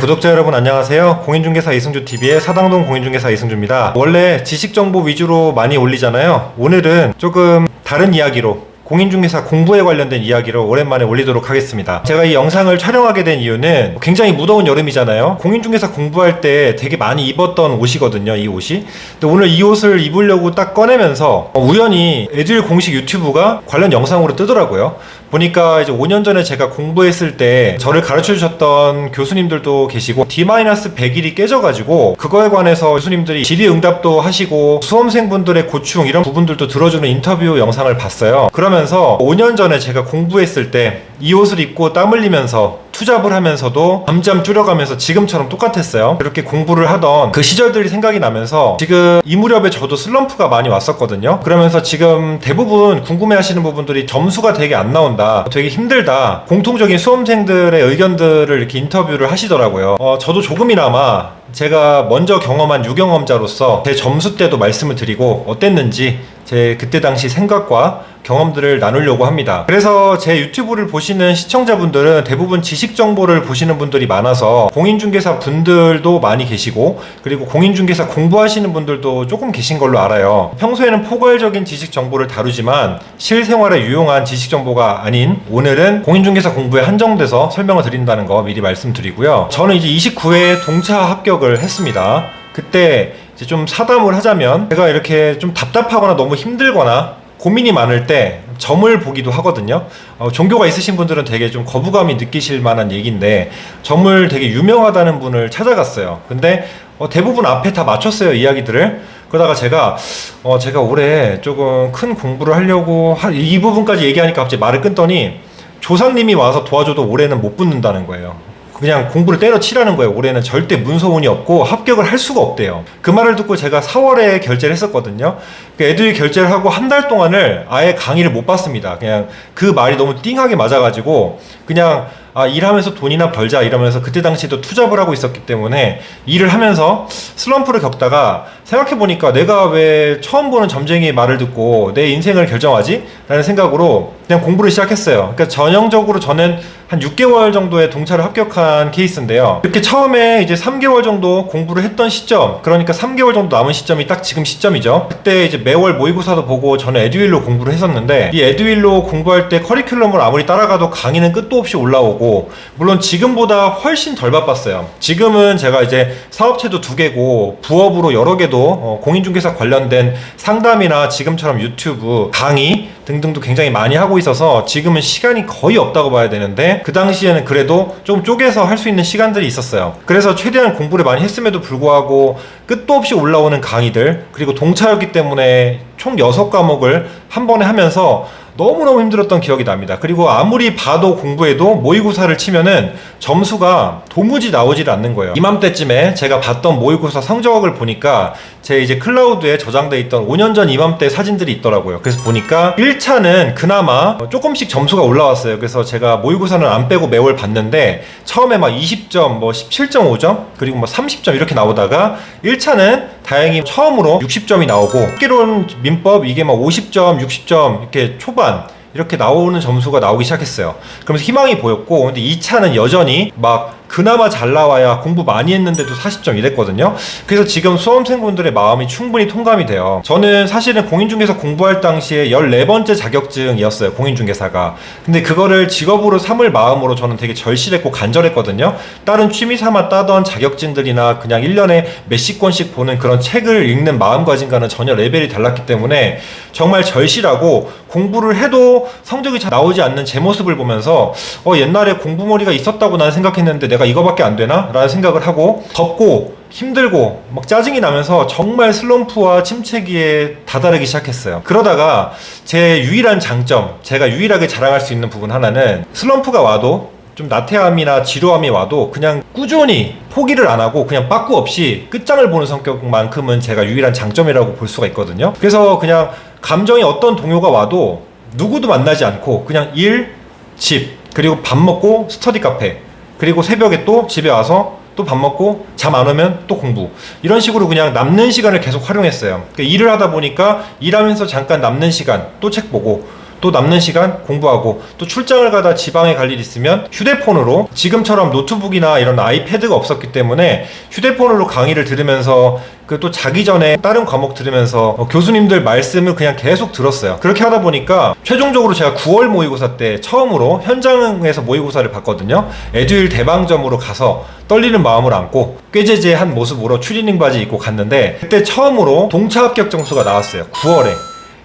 구독자 여러분 안녕하세요. 공인중개사 이승주TV의 사당동 공인중개사 이승주입니다. 원래 지식정보 위주로 많이 올리잖아요. 오늘은 조금 다른 이야기로 공인중개사 공부에 관련된 이야기로 오랜만에 올리도록 하겠습니다. 제가 이 영상을 촬영하게 된 이유는 굉장히 무더운 여름이잖아요. 공인중개사 공부할 때 되게 많이 입었던 옷이거든요, 이 옷이. 근데 오늘 이 옷을 입으려고 딱 꺼내면서 우연히 에듀윌 공식 유튜브가 관련 영상으로 뜨더라고요. 보니까 이제 5년 전에 제가 공부했을 때 저를 가르쳐 주셨던 교수님들도 계시고 D-100일이 깨져가지고 그거에 관해서 교수님들이 질의응답도 하시고 수험생분들의 고충 이런 부분들도 들어주는 인터뷰 영상을 봤어요. 그러면서 5년 전에 제가 공부했을 때 이 옷을 입고 땀 흘리면서 투잡을 하면서도 잠잠 줄여가면서 지금처럼 똑같았어요. 그렇게 공부를 하던 그 시절들이 생각이 나면서 지금 이 무렵에 저도 슬럼프가 많이 왔었거든요. 그러면서 지금 대부분 궁금해하시는 부분들이 점수가 되게 안 나온다, 되게 힘들다, 공통적인 수험생들의 의견들을 이렇게 인터뷰를 하시더라고요. 저도 조금이나마 제가 먼저 경험한 유경험자로서 제 점수 때도 말씀을 드리고 어땠는지 제 그때 당시 생각과 경험들을 나누려고 합니다. 그래서 제 유튜브를 보시는 시청자분들은 대부분 지식 정보를 보시는 분들이 많아서 공인중개사 분들도 많이 계시고, 그리고 공인중개사 공부하시는 분들도 조금 계신 걸로 알아요. 평소에는 포괄적인 지식 정보를 다루지만 실생활에 유용한 지식 정보가 아닌 오늘은 공인중개사 공부에 한정돼서 설명을 드린다는 거 미리 말씀드리고요. 저는 이제 29회에 동차 합격을 했습니다. 그때 이제 좀 사담을 하자면 제가 이렇게 좀 답답하거나 너무 힘들거나 고민이 많을 때 점을 보기도 하거든요. 종교가 있으신 분들은 되게 좀 거부감이 느끼실 만한 얘기인데 점을 되게 유명하다는 분을 찾아갔어요. 근데 대부분 앞에 다 맞췄어요, 이야기들을. 그러다가 제가 올해 조금 큰 공부를 하려고 이 부분까지 얘기하니까 갑자기 말을 끊더니 조상님이 와서 도와줘도 올해는 못 붙는다는 거예요. 그냥 공부를 때려치라는 거예요. 올해는 절대 문서운이 없고 합격을 할 수가 없대요. 그 말을 듣고 제가 4월에 결제를 했었거든요. 그 에듀윌 결제를 하고 한 달 동안을 아예 강의를 못 봤습니다. 그냥 그 말이 너무 띵하게 맞아가지고 그냥 일하면서 돈이나 벌자 이러면서 그때 당시에도 투잡을 하고 있었기 때문에 일을 하면서 슬럼프를 겪다가 생각해보니까 내가 왜 처음 보는 점쟁이의 말을 듣고 내 인생을 결정하지? 라는 생각으로 그냥 공부를 시작했어요. 그러니까 전형적으로 저는 한 6개월 정도의 동차를 합격한 케이스인데요. 이렇게 처음에 이제 3개월 정도 공부를 했던 시점, 그러니까 3개월 정도 남은 시점이 딱 지금 시점이죠. 그때 이제 매월 모의고사도 보고 저는 에듀윌로 공부를 했었는데 이 에듀윌로 공부할 때 커리큘럼을 아무리 따라가도 강의는 끝도 없이 올라오고, 물론 지금보다 훨씬 덜 바빴어요. 지금은 제가 이제 사업체도 2개고 부업으로 여러 개도 공인중개사 관련된 상담이나 지금처럼 유튜브, 강의 등등도 굉장히 많이 하고 있어서 지금은 시간이 거의 없다고 봐야 되는데 그 당시에는 그래도 좀 쪼개서 할 수 있는 시간들이 있었어요. 그래서 최대한 공부를 많이 했음에도 불구하고 끝도 없이 올라오는 강의들, 그리고 동차였기 때문에 총 6과목을 한 번에 하면서 너무너무 힘들었던 기억이 납니다. 그리고 아무리 봐도 공부해도 모의고사를 치면은 점수가 도무지 나오질 않는 거예요. 이맘때쯤에 제가 봤던 모의고사 성적을 보니까 제 이제 클라우드에 저장돼 있던 5년 전 이맘때 사진들이 있더라고요. 그래서 보니까 1차는 그나마 조금씩 점수가 올라왔어요. 그래서 제가 모의고사는 안 빼고 매월 봤는데 처음에 막 20점, 뭐 17.5점, 그리고 뭐 30점 이렇게 나오다가 1차는 다행히 처음으로 60점이 나오고 합계론 민법 이게 막 50점, 60점 이렇게 초반 이렇게 나오는 점수가 나오기 시작했어요. 그러면서 희망이 보였고, 근데 2차는 여전히 막 그나마 잘 나와야 공부 많이 했는데도 40점 이랬거든요. 그래서 지금 수험생분들의 마음이 충분히 통감이 돼요. 저는 사실은 공인중개사 공부할 당시에 14번째 자격증이었어요, 공인중개사가. 근데 그거를 직업으로 삼을 마음으로 저는 되게 절실했고 간절했거든요. 다른 취미 삼아 따던 자격증들이나 그냥 1년에 몇십 권씩 보는 그런 책을 읽는 마음가짐과는 전혀 레벨이 달랐기 때문에 정말 절실하고, 공부를 해도 성적이 잘 나오지 않는 제 모습을 보면서 옛날에 공부머리가 있었다고 나는 생각했는데 내가 이거밖에 안 되나? 라는 생각을 하고 덥고 힘들고 막 짜증이 나면서 정말 슬럼프와 침체기에 다다르기 시작했어요. 그러다가 제 유일한 장점, 제가 유일하게 자랑할 수 있는 부분 하나는 슬럼프가 와도 좀 나태함이나 지루함이 와도 그냥 꾸준히 포기를 안 하고 그냥 빠꾸 없이 끝장을 보는 성격만큼은 제가 유일한 장점이라고 볼 수가 있거든요. 그래서 그냥 감정이 어떤 동요가 와도 누구도 만나지 않고 그냥 일, 집, 그리고 밥 먹고 스터디 카페, 그리고 새벽에 또 집에 와서 또 밥 먹고 잠 안 오면 또 공부, 이런 식으로 그냥 남는 시간을 계속 활용했어요. 그러니까 일을 하다 보니까 일하면서 잠깐 남는 시간 또 책 보고, 또 남는 시간 공부하고, 또 출장을 가다 지방에 갈 일 있으면 휴대폰으로, 지금처럼 노트북이나 이런 아이패드가 없었기 때문에 휴대폰으로 강의를 들으면서 그 또 자기 전에 다른 과목 들으면서 교수님들 말씀을 그냥 계속 들었어요. 그렇게 하다 보니까 최종적으로 제가 9월 모의고사 때 처음으로 현장에서 모의고사를 봤거든요. 에듀윌 대방점으로 가서 떨리는 마음을 안고 꾀제제한 모습으로 추리닝 바지 입고 갔는데, 그때 처음으로 동차 합격 점수가 나왔어요. 9월에.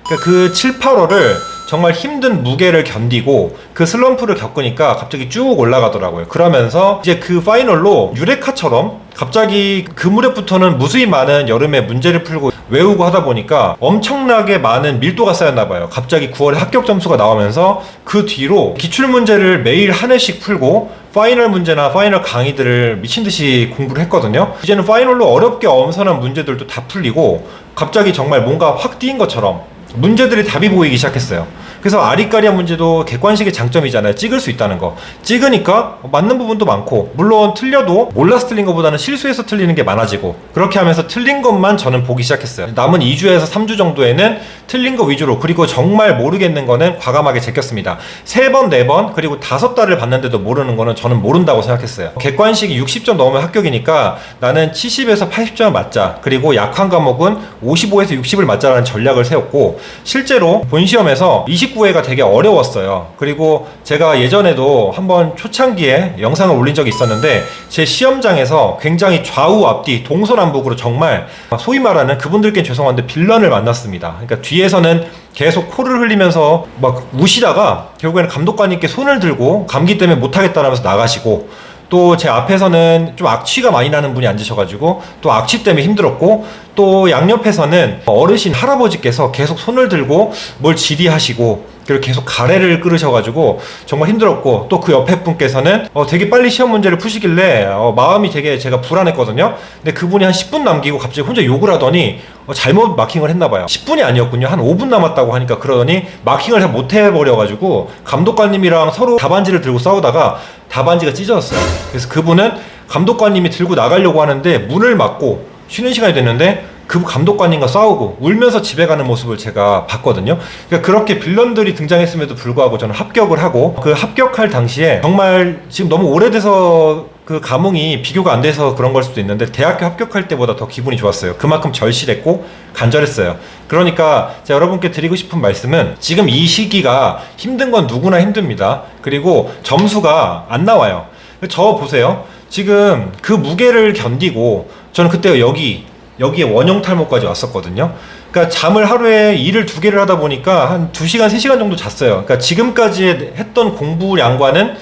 그러니까 그 7, 8월을 정말 힘든 무게를 견디고 그 슬럼프를 겪으니까 갑자기 쭉 올라가더라고요. 그러면서 이제 그 파이널로 유레카처럼 갑자기 그 무렵부터는 무수히 많은 여름에 문제를 풀고 외우고 하다 보니까 엄청나게 많은 밀도가 쌓였나 봐요. 갑자기 9월에 합격 점수가 나오면서 그 뒤로 기출문제를 매일 한 회씩 풀고 파이널 문제나 파이널 강의들을 미친듯이 공부를 했거든요. 이제는 파이널로 어렵게 엄선한 문제들도 다 풀리고 갑자기 정말 뭔가 확 띄인 것처럼 문제들이 답이 보이기 시작했어요. 그래서 아리까리한 문제도 객관식의 장점이잖아요. 찍을 수 있다는 거. 찍으니까 맞는 부분도 많고, 물론 틀려도 몰라서 틀린 것보다는 실수해서 틀리는 게 많아지고, 그렇게 하면서 틀린 것만 저는 보기 시작했어요. 남은 2주에서 3주 정도에는 틀린 거 위주로, 그리고 정말 모르겠는 거는 과감하게 제꼈습니다. 3번, 4번, 그리고 5달을 봤는데도 모르는 거는 저는 모른다고 생각했어요. 객관식이 60점 넘으면 합격이니까 나는 70에서 80점을 맞자, 그리고 약한 과목은 55에서 60을 맞자라는 전략을 세웠고, 실제로 본시험에서 29회가 되게 어려웠어요. 그리고 제가 예전에도 한번 초창기에 영상을 올린 적이 있었는데, 제 시험장에서 굉장히 좌우 앞뒤 동서남북으로 정말 소위 말하는, 그분들께는 죄송한데 빌런을 만났습니다. 그러니까 뒤에서는 계속 코를 흘리면서 막 우시다가 결국에는 감독관님께 손을 들고 감기 때문에 못하겠다라면서 나가시고, 또 제 앞에서는 좀 악취가 많이 나는 분이 앉으셔가지고 또 악취 때문에 힘들었고, 또 양옆에서는 어르신 할아버지께서 계속 손을 들고 뭘 질의하시고, 그리고 계속 가래를 끓으셔가지고 정말 힘들었고, 또 그 옆에 분께서는 되게 빨리 시험 문제를 푸시길래 마음이 되게 제가 불안했거든요. 근데 그분이 한 10분 남기고 갑자기 혼자 욕을 하더니 잘못 마킹을 했나봐요. 10분이 아니었군요. 한 5분 남았다고 하니까 그러더니 마킹을 잘 못해버려가지고 감독관님이랑 서로 답안지를 들고 싸우다가 답안지가 찢어졌어요. 그래서 그분은 감독관님이 들고 나가려고 하는데 문을 막고 쉬는 시간이 됐는데 그 감독관님과 싸우고 울면서 집에 가는 모습을 제가 봤거든요. 그러니까 그렇게 빌런들이 등장했음에도 불구하고 저는 합격을 하고, 그 합격할 당시에 정말 지금 너무 오래돼서 그 감흥이 비교가 안 돼서 그런 걸 수도 있는데, 대학교 합격할 때보다 더 기분이 좋았어요. 그만큼 절실했고 간절했어요. 그러니까 제가 여러분께 드리고 싶은 말씀은, 지금 이 시기가 힘든 건 누구나 힘듭니다. 그리고 점수가 안 나와요. 저 보세요. 지금 그 무게를 견디고 저는 그때 여기에 원형 탈모까지 왔었거든요. 그러니까 잠을 하루에 일을 2개를 하다 보니까 한 2시간, 3시간 정도 잤어요. 그러니까 지금까지 했던 공부량과는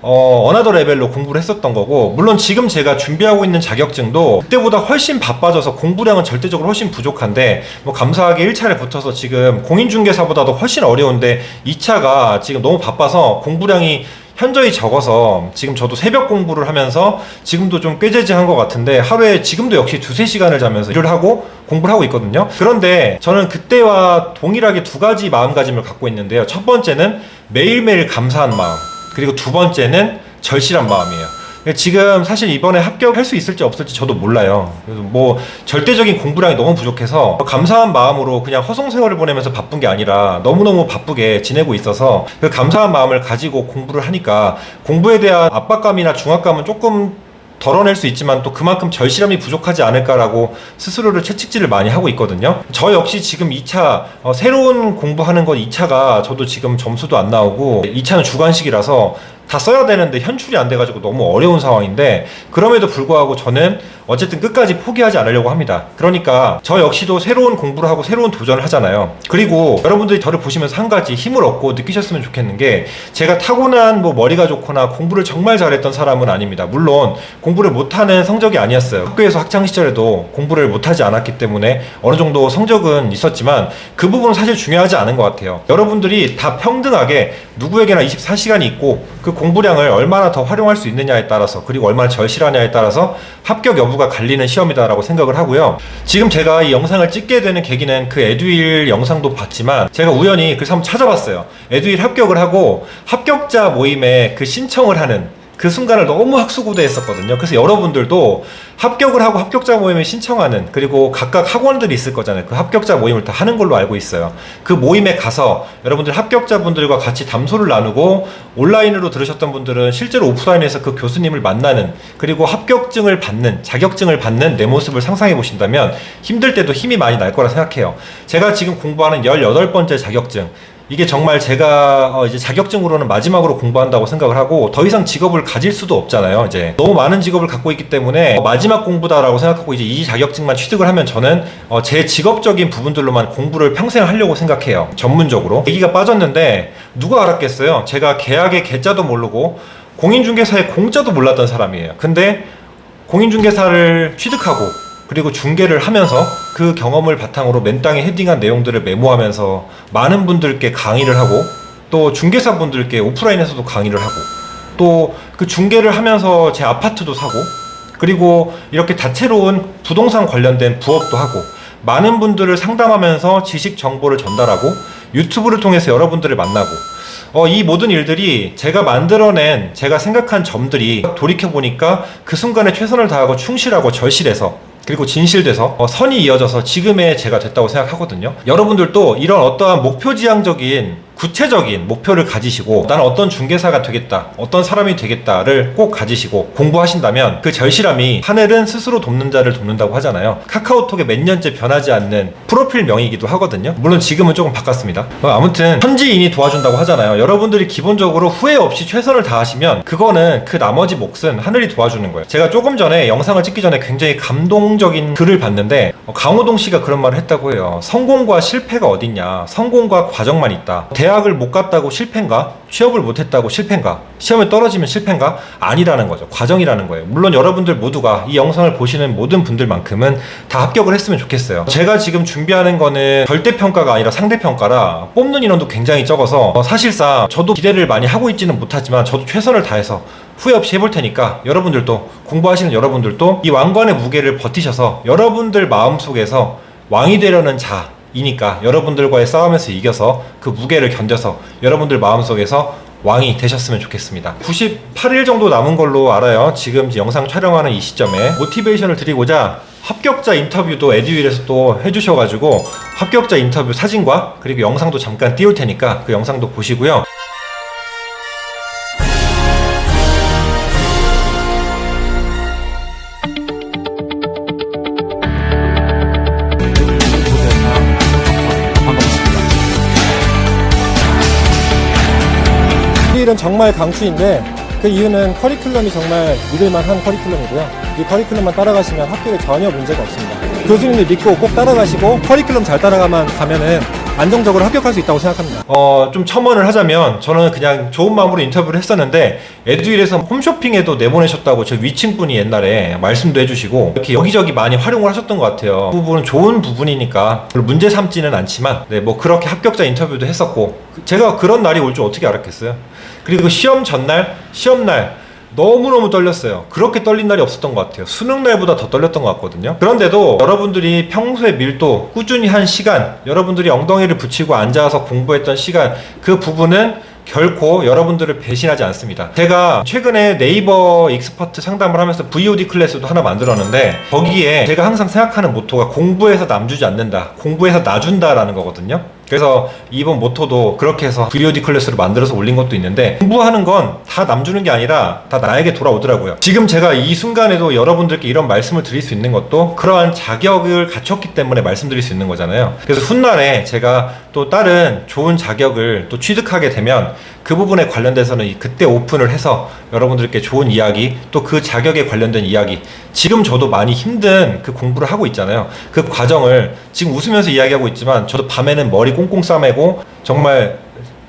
어나더 레벨로 공부를 했었던 거고, 물론 지금 제가 준비하고 있는 자격증도 그때보다 훨씬 바빠져서 공부량은 절대적으로 훨씬 부족한데, 뭐 감사하게 1차를 붙어서 지금 공인중개사보다도 훨씬 어려운데 2차가 지금 너무 바빠서 공부량이 현저히 적어서 지금 저도 새벽 공부를 하면서 지금도 좀 꾀재재한 것 같은데, 하루에 지금도 역시 2-3시간을 자면서 일을 하고 공부를 하고 있거든요. 그런데 저는 그때와 동일하게 2가지 마음가짐을 갖고 있는데요. 첫 번째는 매일매일 감사한 마음, 그리고 2번째는 절실한 마음이에요. 지금 사실 이번에 합격할 수 있을지 없을지 저도 몰라요. 그래서 뭐 절대적인 공부량이 너무 부족해서 감사한 마음으로 그냥 허송세월을 보내면서 바쁜 게 아니라 너무너무 바쁘게 지내고 있어서, 그 감사한 마음을 가지고 공부를 하니까 공부에 대한 압박감이나 중압감은 조금 덜어낼 수 있지만 또 그만큼 절실함이 부족하지 않을까라고 스스로를 채찍질을 많이 하고 있거든요. 저 역시 지금 2차 새로운 공부하는 건 2차가 저도 지금 점수도 안 나오고, 2차는 주관식이라서 다 써야 되는데 현출이 안 돼가지고 너무 어려운 상황인데, 그럼에도 불구하고 저는 어쨌든 끝까지 포기하지 않으려고 합니다. 그러니까 저 역시도 새로운 공부를 하고 새로운 도전을 하잖아요. 그리고 여러분들이 저를 보시면서 한 가지 힘을 얻고 느끼셨으면 좋겠는 게, 제가 타고난 뭐 머리가 좋거나 공부를 정말 잘했던 사람은 아닙니다. 물론 공부를 못하는 성적이 아니었어요. 학교에서 학창시절에도 공부를 못하지 않았기 때문에 어느 정도 성적은 있었지만 그 부분은 사실 중요하지 않은 것 같아요. 여러분들이 다 평등하게 누구에게나 24시간이 있고, 그 공부량을 얼마나 더 활용할 수 있느냐에 따라서, 그리고 얼마나 절실하냐에 따라서 합격 여부가 갈리는 시험이다라고 생각을 하고요. 지금 제가 이 영상을 찍게 되는 계기는 그 에듀윌 영상도 봤지만, 제가 우연히 그래서 한번 찾아봤어요. 에듀윌 합격을 하고 합격자 모임에 그 신청을 하는 그 순간을 너무 학수고대했었거든요. 그래서 여러분들도 합격을 하고 합격자 모임에 신청하는, 그리고 각각 학원들이 있을 거잖아요. 그 합격자 모임을 다 하는 걸로 알고 있어요. 그 모임에 가서 여러분들 합격자분들과 같이 담소를 나누고, 온라인으로 들으셨던 분들은 실제로 오프라인에서 그 교수님을 만나는, 그리고 합격증을 받는, 자격증을 받는 내 모습을 상상해 보신다면 힘들 때도 힘이 많이 날 거라 생각해요. 제가 지금 공부하는 18번째 자격증, 이게 정말 제가 이제 자격증으로는 마지막으로 공부한다고 생각을 하고, 더 이상 직업을 가질 수도 없잖아요. 이제 너무 많은 직업을 갖고 있기 때문에 마지막 공부다라고 생각하고 이제 이 자격증만 취득을 하면 저는 제 직업적인 부분들로만 공부를 평생 하려고 생각해요. 전문적으로. 얘기가 빠졌는데 누가 알았겠어요. 제가 계약의 계자도 모르고 공인중개사의 공자도 몰랐던 사람이에요. 근데 공인중개사를 취득하고 그리고 중개를 하면서 그 경험을 바탕으로 맨땅에 헤딩한 내용들을 메모하면서 많은 분들께 강의를 하고, 또 중개사분들께 오프라인에서도 강의를 하고, 또 그 중개를 하면서 제 아파트도 사고, 그리고 이렇게 다채로운 부동산 관련된 부업도 하고, 많은 분들을 상담하면서 지식 정보를 전달하고, 유튜브를 통해서 여러분들을 만나고, 이 모든 일들이 제가 만들어낸, 제가 생각한 점들이 돌이켜보니까 그 순간에 최선을 다하고 충실하고 절실해서, 그리고 진실돼서 선이 이어져서 지금의 제가 됐다고 생각하거든요. 여러분들도 이런 어떠한 목표지향적인 구체적인 목표를 가지시고, 나는 어떤 중개사가 되겠다, 어떤 사람이 되겠다를 꼭 가지시고 공부하신다면 그 절실함이 하늘은 스스로 돕는 자를 돕는다고 하잖아요. 카카오톡에 몇 년째 변하지 않는 프로필명이기도 하거든요. 물론 지금은 조금 바꿨습니다. 아무튼 천지인이 도와준다고 하잖아요. 여러분들이 기본적으로 후회 없이 최선을 다하시면 그거는 그 나머지 몫은 하늘이 도와주는 거예요. 제가 조금 전에 영상을 찍기 전에 굉장히 감동적인 글을 봤는데, 강호동 씨가 그런 말을 했다고 해요. 성공과 실패가 어딨냐, 성공과 과정만 있다. 대학을 못 갔다고 실패인가? 취업을 못 했다고 실패인가? 시험에 떨어지면 실패인가? 아니라는 거죠. 과정이라는 거예요. 물론 여러분들 모두가 이 영상을 보시는 모든 분들만큼은 다 합격을 했으면 좋겠어요. 제가 지금 준비하는 거는 절대평가가 아니라 상대평가라 뽑는 인원도 굉장히 적어서 사실상 저도 기대를 많이 하고 있지는 못하지만 저도 최선을 다해서 후회 없이 해볼 테니까, 여러분들도, 공부하시는 여러분들도 이 왕관의 무게를 버티셔서 여러분들 마음속에서 왕이 되려는 자 이니까 여러분들과의 싸움에서 이겨서 그 무게를 견뎌서 여러분들 마음속에서 왕이 되셨으면 좋겠습니다. 98일 정도 남은 걸로 알아요. 지금 영상 촬영하는 이 시점에 모티베이션을 드리고자 합격자 인터뷰도 에듀윌에서 또 해주셔가지고 합격자 인터뷰 사진과 그리고 영상도 잠깐 띄울 테니까 그 영상도 보시고요. 일은 정말 강추인데, 그 이유는 커리큘럼이 정말 믿을만한 커리큘럼이고요. 이 커리큘럼만 따라가시면 합격에 전혀 문제가 없습니다. 교수님들 믿고 꼭 따라가시고 커리큘럼 잘 따라가면은 안정적으로 합격할 수 있다고 생각합니다. 좀 첨언을 하자면, 저는 그냥 좋은 마음으로 인터뷰를 했었는데 에듀윌에서 홈쇼핑에도 내보내셨다고 저 위층분이 옛날에 말씀도 해주시고 이렇게 여기저기 많이 활용을 하셨던 것 같아요. 그 부분은 좋은 부분이니까 문제 삼지는 않지만, 뭐 그렇게 합격자 인터뷰도 했었고, 제가 그런 날이 올 줄 어떻게 알았겠어요. 그리고 시험 전날, 시험날 너무너무 떨렸어요. 그렇게 떨린 날이 없었던 것 같아요. 수능 날보다 더 떨렸던 것 같거든요. 그런데도 여러분들이 평소에 밀도, 꾸준히 한 시간, 여러분들이 엉덩이를 붙이고 앉아서 공부했던 시간, 그 부분은 결코 여러분들을 배신하지 않습니다. 제가 최근에 네이버 익스퍼트 상담을 하면서 VOD 클래스도 하나 만들었는데, 거기에 제가 항상 생각하는 모토가 공부해서 남주지 않는다, 공부해서 나준다라는 거거든요. 그래서 이번 모토도 그렇게 해서 VOD 클래스로 만들어서 올린 것도 있는데, 공부하는 건 다 남주는 게 아니라 다 나에게 돌아오더라고요. 지금 제가 이 순간에도 여러분들께 이런 말씀을 드릴 수 있는 것도 그러한 자격을 갖췄기 때문에 말씀드릴 수 있는 거잖아요. 그래서 훗날에 제가 또 다른 좋은 자격을 또 취득하게 되면 그 부분에 관련돼서는 그때 오픈을 해서 여러분들께 좋은 이야기, 또 그 자격에 관련된 이야기, 지금 저도 많이 힘든 그 공부를 하고 있잖아요. 그 과정을 지금 웃으면서 이야기하고 있지만 저도 밤에는 머리 꽁꽁 싸매고, 정말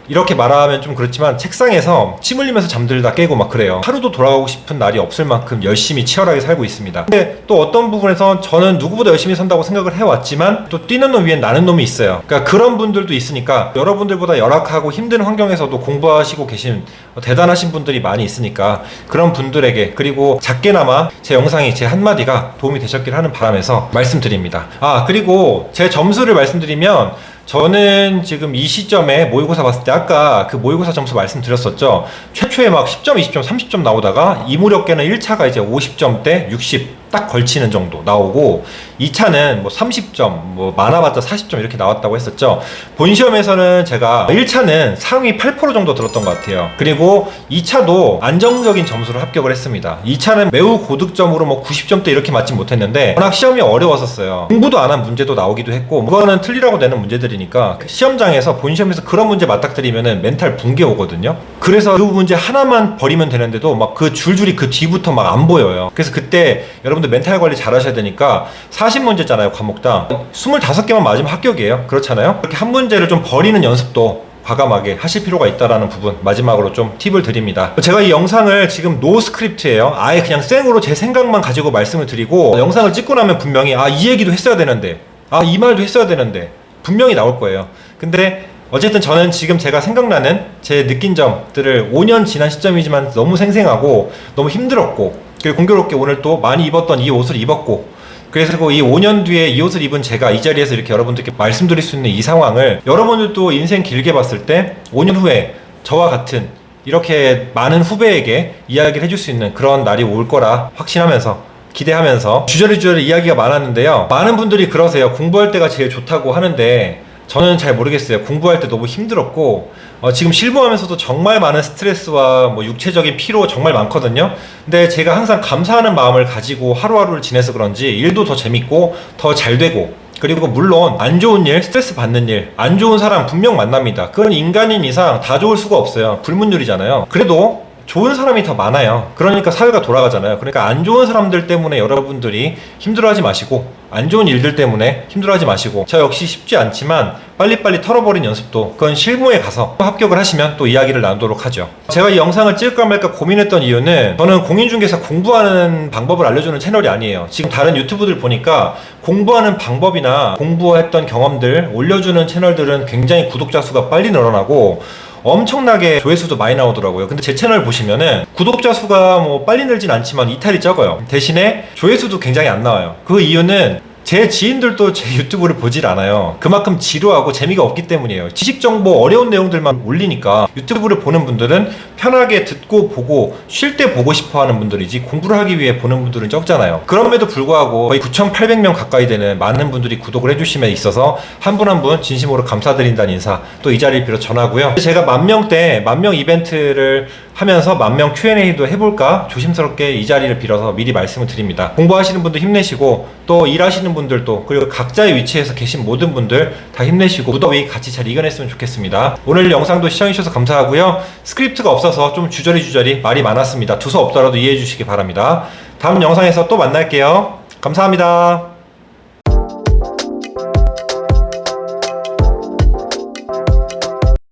이렇게 말하면 좀 그렇지만 책상에서 침 흘리면서 잠들다 깨고 막 그래요. 하루도 돌아가고 싶은 날이 없을 만큼 열심히 치열하게 살고 있습니다. 근데 또 어떤 부분에서 저는 누구보다 열심히 산다고 생각을 해왔지만, 또 뛰는 놈 위엔 나는 놈이 있어요. 그러니까 그런 분들도 있으니까, 여러분들보다 열악하고 힘든 환경에서도 공부하시고 계신 대단하신 분들이 많이 있으니까 그런 분들에게, 그리고 작게나마 제 영상이, 제 한마디가 도움이 되셨길 하는 바람에서 말씀드립니다. 그리고 제 점수를 말씀드리면, 저는 지금 이 시점에 모의고사 봤을 때 아까 그 모의고사 점수 말씀드렸었죠. 최초에 막 10점, 20점, 30점 나오다가 이무렵계는 1차가 이제 50점대 60 딱 걸치는 정도 나오고 2차는 뭐 30점, 뭐 많아봤자 40점 이렇게 나왔다고 했었죠. 본 시험에서는 제가 1차는 상위 8% 정도 들었던 것 같아요. 그리고 2차도 안정적인 점수로 합격을 했습니다. 2차는 매우 고득점으로 뭐 90점대 이렇게 맞진 못했는데 워낙 시험이 어려웠었어요. 공부도 안 한 문제도 나오기도 했고 그거는 틀리라고 내는 문제들이니까 그 시험장에서 본 시험에서 그런 문제 맞닥뜨리면은 멘탈 붕괴 오거든요. 그래서 그 문제 하나만 버리면 되는데도 막 그 줄줄이 그 뒤부터 막 안 보여요. 그래서 그때 여러분들 멘탈 관리 잘 하셔야 되니까 40문제잖아요, 과목당. 25개만 맞으면 합격이에요. 그렇잖아요? 그렇게 한 문제를 좀 버리는 연습도 과감하게 하실 필요가 있다라는 부분 마지막으로 좀 팁을 드립니다. 제가 이 영상을 지금 노 스크립트예요. 아예 그냥 생으로 제 생각만 가지고 말씀을 드리고 영상을 찍고 나면 분명히 이 얘기도 했어야 되는데 이 말도 했어야 되는데 분명히 나올 거예요. 근데 어쨌든 저는 지금 제가 생각나는 제 느낀 점들을 5년 지난 시점이지만 너무 생생하고 너무 힘들었고 그리고 공교롭게 오늘 또 많이 입었던 이 옷을 입었고 그래서 이 5년 뒤에 이 옷을 입은 제가 이 자리에서 이렇게 여러분들께 말씀드릴 수 있는 이 상황을 여러분들도 인생 길게 봤을 때 5년 후에 저와 같은 이렇게 많은 후배에게 이야기를 해줄 수 있는 그런 날이 올 거라 확신하면서 기대하면서 주저리 이야기가 많았는데요. 많은 분들이 그러세요. 공부할 때가 제일 좋다고 하는데 저는 잘 모르겠어요. 공부할 때 너무 힘들었고 지금 실무하면서도 정말 많은 스트레스와 뭐 육체적인 피로 정말 많거든요. 근데 제가 항상 감사하는 마음을 가지고 하루하루를 지내서 그런지 일도 더 재밌고 더 잘 되고 그리고 물론 안 좋은 일, 스트레스 받는 일, 안 좋은 사람 분명 만납니다. 그건 인간인 이상 다 좋을 수가 없어요. 불문율이잖아요. 그래도 좋은 사람이 더 많아요. 그러니까 사회가 돌아가잖아요. 그러니까 안 좋은 사람들 때문에 여러분들이 힘들어하지 마시고 안 좋은 일들 때문에 힘들어하지 마시고 저 역시 쉽지 않지만 빨리빨리 털어버린 연습도 그건 실무에 가서 합격을 하시면 또 이야기를 나누도록 하죠. 제가 이 영상을 찍을까 말까 고민했던 이유는 저는 공인중개사 공부하는 방법을 알려주는 채널이 아니에요. 지금 다른 유튜브들 보니까 공부하는 방법이나 공부했던 경험들 올려주는 채널들은 굉장히 구독자 수가 빨리 늘어나고 엄청나게 조회수도 많이 나오더라고요. 근데 제 채널 보시면은 구독자 수가 뭐 빨리 늘진 않지만 이탈이 적어요. 대신에 조회수도 굉장히 안 나와요. 그 이유는 제 지인들도 제 유튜브를 보질 않아요. 그만큼 지루하고 재미가 없기 때문이에요. 지식 정보 어려운 내용들만 올리니까 유튜브를 보는 분들은 편하게 듣고 보고 쉴 때 보고 싶어 하는 분들이지 공부를 하기 위해 보는 분들은 적잖아요. 그럼에도 불구하고 거의 9,800명 가까이 되는 많은 분들이 구독을 해주심에 있어서 한 분 한 분 진심으로 감사드린다는 인사 또 이 자리를 빌어 전하고요. 제가 10,000명 때 10,000명 이벤트를 하면서 10,000명 Q&A도 해볼까 조심스럽게 이 자리를 빌어서 미리 말씀을 드립니다. 공부하시는 분들 힘내시고 또 일하시는 분들도 그리고 각자의 위치에서 계신 모든 분들 다 힘내시고 무더위 같이 잘 이겨냈으면 좋겠습니다. 오늘 영상도 시청해주셔서 감사하고요. 스크립트가 없어서 좀 주저리 말이 많았습니다. 두서 없더라도 이해해 주시기 바랍니다. 다음 영상에서 또 만날게요. 감사합니다.